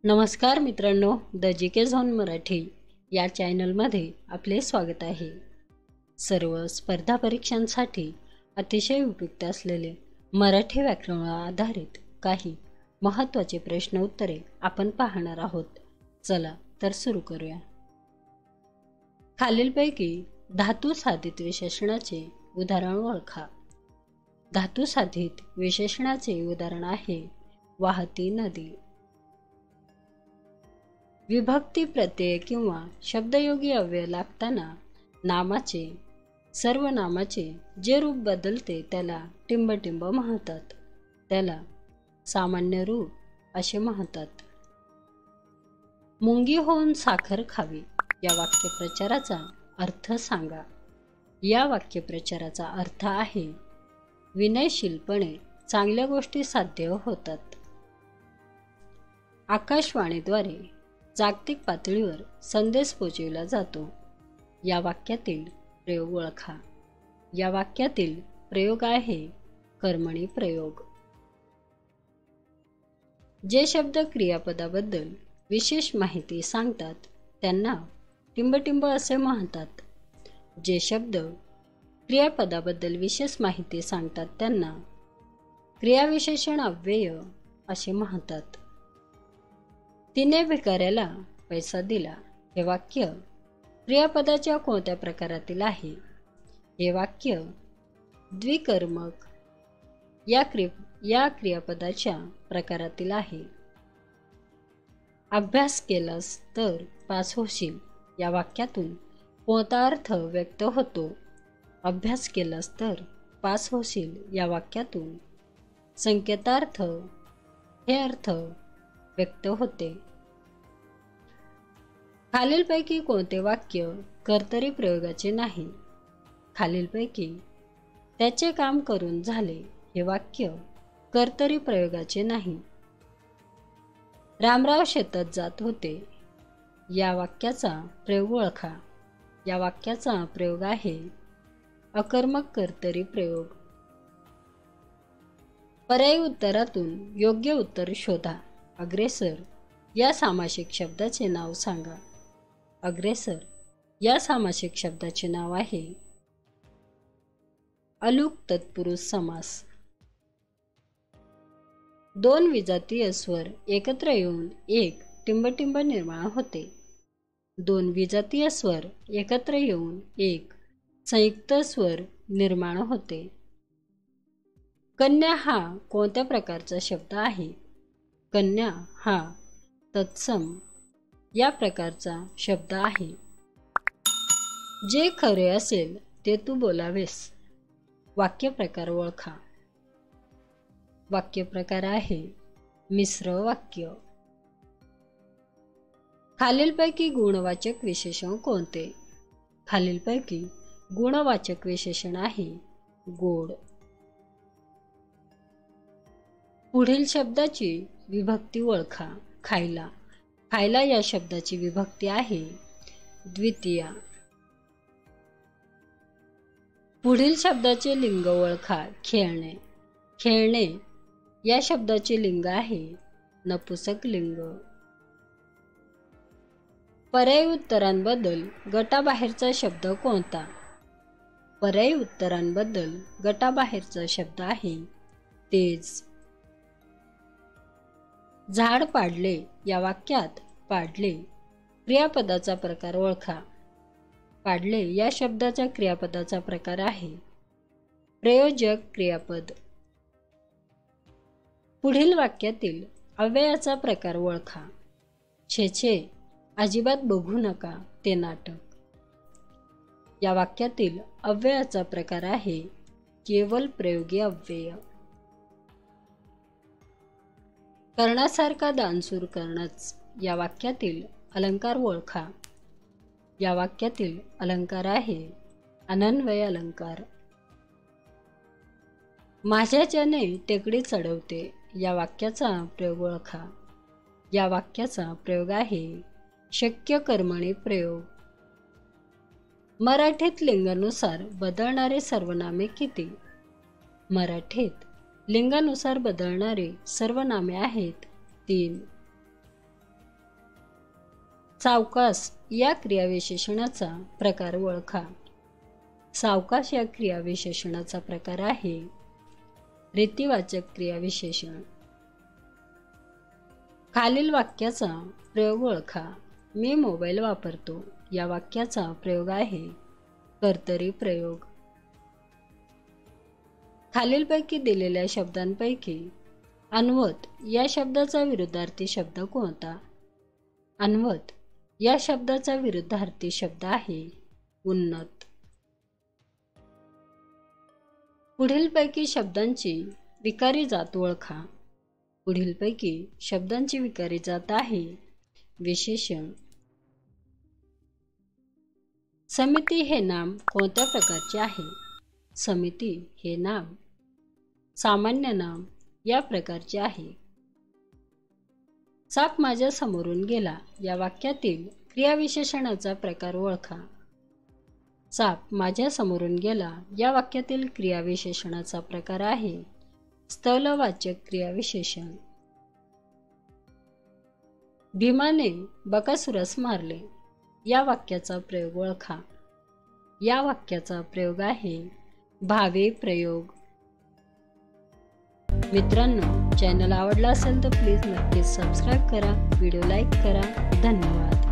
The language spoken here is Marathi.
नमस्कार मित्रांनो, the G K zone Marathi या चॅनलमध्ये आपले स्वागत आहे। सर्व स्पर्धा परीक्षांसाठी अतिशय उपयुक्त असलेले मराठी व्याकरणावर आधारित काही महत्त्वाचे प्रश्न उत्तरे आपण पाहणार आहोत। चला तर सुरू करूया। खालीलपैकी धातू साधित विशेषणाचे उदाहरण ओळखा। धातू साधित विशेषणाचे उदाहरण आहे वाहती नदी। विभक्ती प्रत्यय किंवा शब्दयोगी अव्यय लागताना नामाचे सर्वनामाचे जे रूप बदलते त्याला टिंबटिंब म्हणतात, त्याला सामान्य रूप असे म्हणतात। मुंगी होऊन साखर खावी या वाक्यप्रचाराचा अर्थ सांगा। या वाक्यप्रचाराचा अर्थ आहे विनयशीलपणे चांगल्या गोष्टी साध्य होतात। आकाशवाणीद्वारे जागतिक पातळीवर संदेश पोहोचविला जातो। या वाक्यातील प्रयोग ओळखा। या वाक्यातील प्रयोग आहे कर्मणी प्रयोग। जे शब्द क्रियापदाबद्दल विशेष माहिती सांगतात त्यांना टिंबटिंब असे म्हणतात। जे शब्द क्रियापदाबद्दल विशेष माहिती सांगतात त्यांना क्रियाविशेषण अव्यय असे म्हणतात। तिने भिकाऱ्याला पैसा दिला हे वाक्य क्रियापदाच्या कोणत्या प्रकारातील आहे? हे वाक्य द्विकर्मक या क्रियापदाच्या प्रकारातील आहे। अभ्यास केलास तर पास होशील या वाक्यातून कोणता अर्थ व्यक्त होतो? अभ्यास केलास तर पास होशील या वाक्यातून संकेतार्थ हे अर्थ व्यक्त होते। खालीलपैकी कोणते वाक्य कर्तरी प्रयोगाचे नाही? खालीलपैकी त्याचे काम करून झाले हे वाक्य कर्तरी प्रयोगाचे नाही। रामराव शेतात जात होते या वाक्याचा प्रयोग ओळखा। या वाक्याचा प्रयोग आहे अकर्मक कर्तरी प्रयोग। पर्यायी उत्तरातून योग्य उत्तर शोधा। अग्रेसर या सामासिक शब्दाचे नाव सांगा। अग्रेसर या सामासिक शब्दाचे नाव आहे अलुक तत्पुरुष समास। दोन विजातीय स्वर एकत्र येऊन एक टिंबटिंब निर्माण होते। दोन विजातीय स्वर एकत्र येऊन एक संयुक्त स्वर निर्माण होते। कन्या हा कोणत्या प्रकारचा शब्द आहे? कन्या हा तत्सम या प्रकारचा शब्द आहे। जे खरे असेल ते तू बोलावेस। वाक्यप्रकार ओळखा। वाक्यप्रकार आहे मिश्र वाक्य। खालीलपैकी गुणवाचक विशेषण कोणते? खालीलपैकी गुणवाचक विशेषण आहे गोड। पुढील शब्दाची विभक्ती ओळखा। खायला। खायला या शब्दाची विभक्ती आहे द्वितीया। पुढील शब्दाचे लिंग ओळखा। खेळणे। खेळणे या शब्दाचे लिंग आहे नपुसक लिंग। पर्यायी उत्तरांबद्दल गटाबाहेरचा शब्द कोणता? पर्यायी उत्तरांबद्दल गटाबाहेरचा शब्द आहे तेज। झाड पाडले या वाक्यात पाडले क्रियापदाचा प्रकार ओळखा। पाडले या शब्दाच्या क्रियापदाचा प्रकार आहे प्रयोजक क्रियापद। पुढील वाक्यातील अव्ययाचा प्रकार ओळखा। छे छे अजिबात बघू नका ते नाटक। या वाक्यातील अव्ययाचा प्रकार आहे केवल प्रयोगी अव्यय। कर्णासारखा दानशूर कर्णच या वाक्यातील अलंकार ओळखा। या वाक्यातील अलंकार आहे अनन्वय अलंकार। माझ्याच्याने टेकडी चढवते या वाक्याचा प्रयोग ओळखा। या वाक्याचा प्रयोग आहे शक्य कर्मणी प्रयोग। मराठीत लिंगानुसार बदलणारे सर्वनामे किती? मराठीत लिंगानुसार बदलणारे सर्वनामे आहेत 3। सावकाश या क्रियाविशेषणाचा प्रकार ओळखा. सावकाश या क्रियाविशेषणाचा प्रकार आहे रीतिवाचक क्रियाविशेषण. खालील वाक्याचा प्रयोग ओळखा. मी मोबाईल वापरतो या वाक्याचा प्रयोग आहे कर्तरी प्रयोग. खालीलपैकी दिलेल्या शब्दांपैकी अन्वत या शब्दाचा विरुद्धार्थी शब्द कोणता? अन्वत या शब्दाचा विरुद्धार्थी शब्द आहे उन्नत. पुढीलपैकी शब्दांची विकारी जात ओळखा. पुढीलपैकी शब्दांची विकारी जात आहे विशेषण. समिती हे नाम कोणत्या प्रकारचे आहे? समिती हे नाम सामान्य नाम या प्रकारचे आहे. साप माझ्या समोरून गेला या वाक्यातील क्रियाविशेषणाचा प्रकार ओळखा. साप माझ्या समोरून गेला या वाक्यातील क्रियाविशेषणाचा प्रकार आहे स्थलवाचक क्रियाविशेषण. भीमाने बकासुरास मारले या वाक्याचा प्रयोग ओळखा. या वाक्याचा प्रयोग आहे भावे प्रयोग. मित्रांनो, चॅनल आवडला असेल तर प्लीज नक्कीच सबस्क्राईब करा, व्हिडिओ लाईक करा. धन्यवाद.